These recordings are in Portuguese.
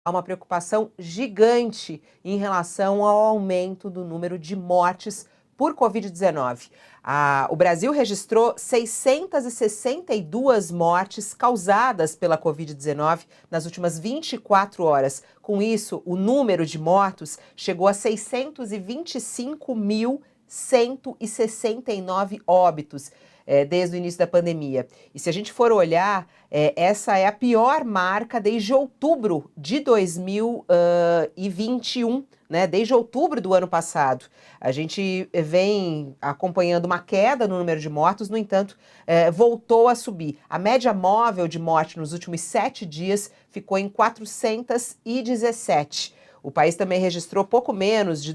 há uma preocupação gigante em relação ao aumento do número de mortes por Covid-19. O Brasil registrou 662 mortes causadas pela Covid-19 nas últimas 24 horas. Com isso, o número de mortos chegou a 625.169 óbitos desde o início da pandemia. E se a gente for olhar, essa é a pior marca desde outubro de 2021, né? Desde outubro do ano passado. A gente vem acompanhando uma queda no número de mortos, no entanto, voltou a subir. A média móvel de morte nos últimos 7 dias ficou em 417. O país também registrou pouco menos de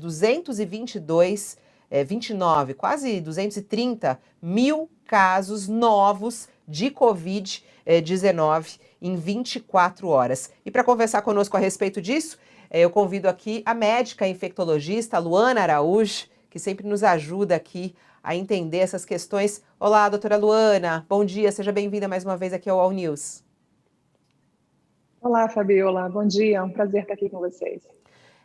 29, quase 230 mil casos novos de Covid-19 em 24 horas. E para conversar conosco a respeito disso, eu convido aqui a médica infectologista Luana Araújo, que sempre nos ajuda aqui a entender essas questões. Olá, doutora Luana, bom dia, seja bem-vinda mais uma vez aqui ao All News. Olá, Fabiola, bom dia, é um prazer estar aqui com vocês.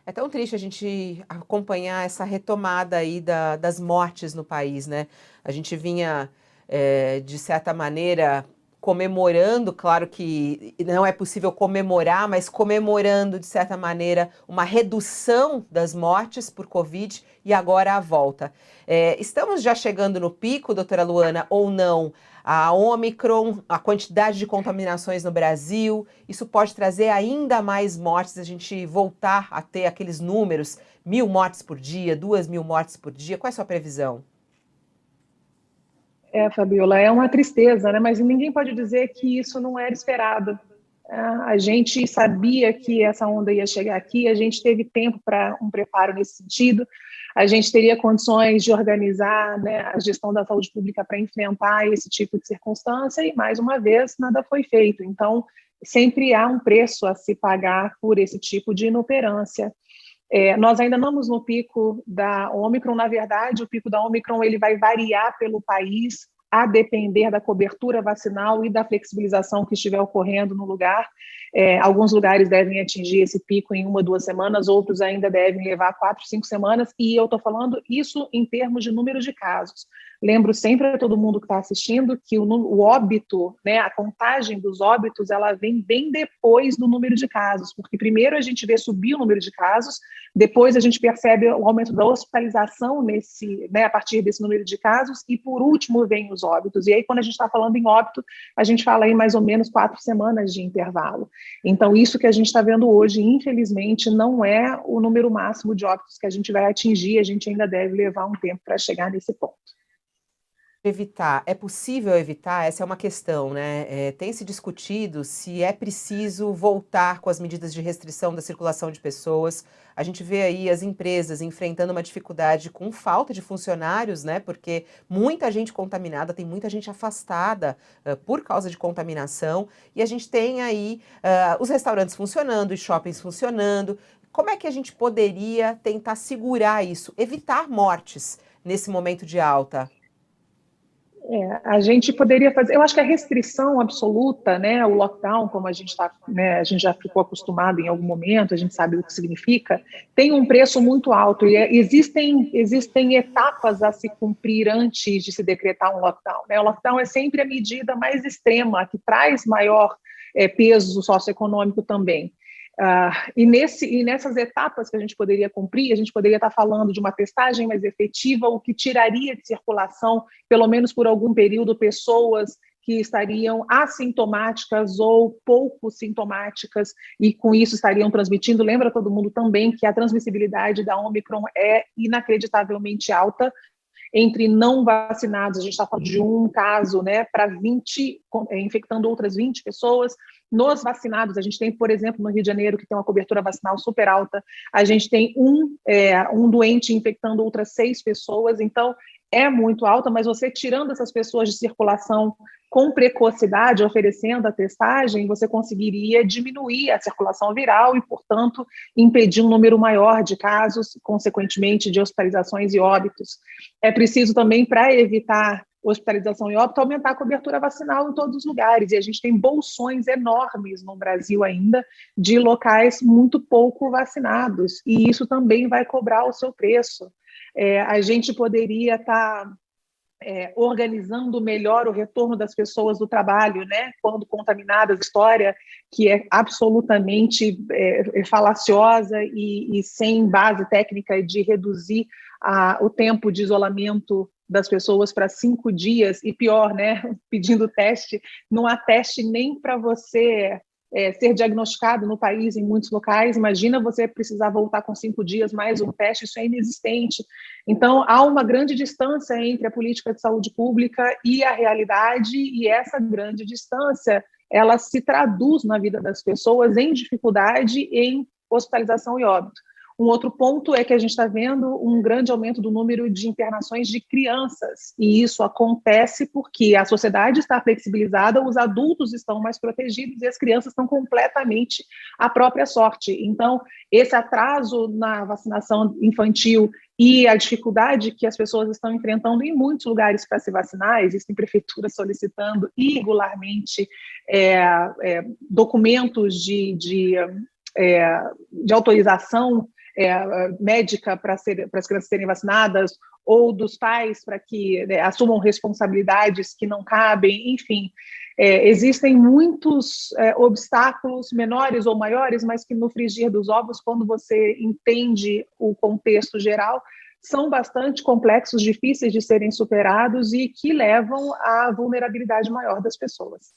É tão triste a gente acompanhar essa retomada aí das mortes no país, né? A gente vinha, de certa maneira, comemorando, claro que não é possível comemorar, mas comemorando, de certa maneira, uma redução das mortes por Covid e agora a volta. Estamos já chegando no pico, doutora Luana, ou não? A Ômicron, a quantidade de contaminações no Brasil, isso pode trazer ainda mais mortes, a gente voltar a ter aqueles números, 1.000 mortes por dia, 2.000 mortes por dia. Qual é a sua previsão? Fabiola, é uma tristeza, né? Mas ninguém pode dizer que isso não era esperado. A gente sabia que essa onda ia chegar aqui, a gente teve tempo para um preparo nesse sentido, a gente teria condições de organizar, né, a gestão da saúde pública para enfrentar esse tipo de circunstância e, mais uma vez, nada foi feito. Então, sempre há um preço a se pagar por esse tipo de inoperância. Nós ainda não estamos no pico da Ômicron. Na verdade, o pico da Ômicron ele vai variar pelo país, a depender da cobertura vacinal e da flexibilização que estiver ocorrendo no lugar. Alguns lugares devem atingir esse pico em 1, 2 semanas, outros ainda devem levar 4, 5 semanas, e eu estou falando isso em termos de número de casos. Lembro sempre a todo mundo que está assistindo que o óbito, né, a contagem dos óbitos, ela vem bem depois do número de casos, porque primeiro a gente vê subir o número de casos, depois a gente percebe o aumento da hospitalização a partir desse número de casos, e por último vem os óbitos. E aí, quando a gente está falando em óbito, a gente fala em mais ou menos 4 semanas de intervalo. Então, isso que a gente está vendo hoje, infelizmente, não é o número máximo de óbitos que a gente vai atingir, a gente ainda deve levar um tempo para chegar nesse ponto. Evitar, é possível evitar? Essa é uma questão, né? Tem se discutido se é preciso voltar com as medidas de restrição da circulação de pessoas. A gente vê aí as empresas enfrentando uma dificuldade com falta de funcionários, né? Porque muita gente contaminada, tem muita gente afastada por causa de contaminação. E a gente tem aí os restaurantes funcionando, os shoppings funcionando. Como é que a gente poderia tentar segurar isso, evitar mortes nesse momento de alta? A gente poderia fazer, eu acho que a restrição absoluta, né, o lockdown, como a gente está, né, a gente já ficou acostumado em algum momento, a gente sabe o que significa, tem um preço muito alto e existem etapas a se cumprir antes de se decretar um lockdown, né? O lockdown é sempre a medida mais extrema, que traz maior peso socioeconômico também. E nessas etapas que a gente poderia cumprir, a gente poderia estar falando de uma testagem mais efetiva, o que tiraria de circulação, pelo menos por algum período, pessoas que estariam assintomáticas ou pouco sintomáticas e com isso estariam transmitindo. Lembra todo mundo também que a transmissibilidade da Ômicron é inacreditavelmente alta. Entre não vacinados, a gente está falando de um caso, né, para 20, infectando outras 20 pessoas. Nos vacinados, a gente tem, por exemplo, no Rio de Janeiro, que tem uma cobertura vacinal super alta, a gente tem um doente infectando outras 6 pessoas, então é muito alta, mas você tirando essas pessoas de circulação com precocidade, oferecendo a testagem, você conseguiria diminuir a circulação viral e, portanto, impedir um número maior de casos, consequentemente, de hospitalizações e óbitos. É preciso também, para evitar hospitalização e óbito, aumentar a cobertura vacinal em todos os lugares. E a gente tem bolsões enormes no Brasil ainda de locais muito pouco vacinados, e isso também vai cobrar o seu preço. A gente poderia estar organizando melhor o retorno das pessoas do trabalho, né, quando contaminadas, história que é absolutamente falaciosa e sem base técnica de reduzir o tempo de isolamento das pessoas para 5 dias, e pior, né, pedindo teste, não há teste nem para você ser diagnosticado no país em muitos locais. Imagina você precisar voltar com 5 dias mais um teste, isso é inexistente. Então, há uma grande distância entre a política de saúde pública e a realidade, e essa grande distância, ela se traduz na vida das pessoas em dificuldade em hospitalização e óbito. Um outro ponto é que a gente está vendo um grande aumento do número de internações de crianças, e isso acontece porque a sociedade está flexibilizada, os adultos estão mais protegidos e as crianças estão completamente à própria sorte. Então, esse atraso na vacinação infantil e a dificuldade que as pessoas estão enfrentando em muitos lugares para se vacinar, existem prefeituras solicitando irregularmente documentos de autorização médica para as crianças serem vacinadas, ou dos pais para que assumam responsabilidades que não cabem, enfim. Existem muitos obstáculos, menores ou maiores, mas que no frigir dos ovos, quando você entende o contexto geral, são bastante complexos, difíceis de serem superados e que levam à vulnerabilidade maior das pessoas.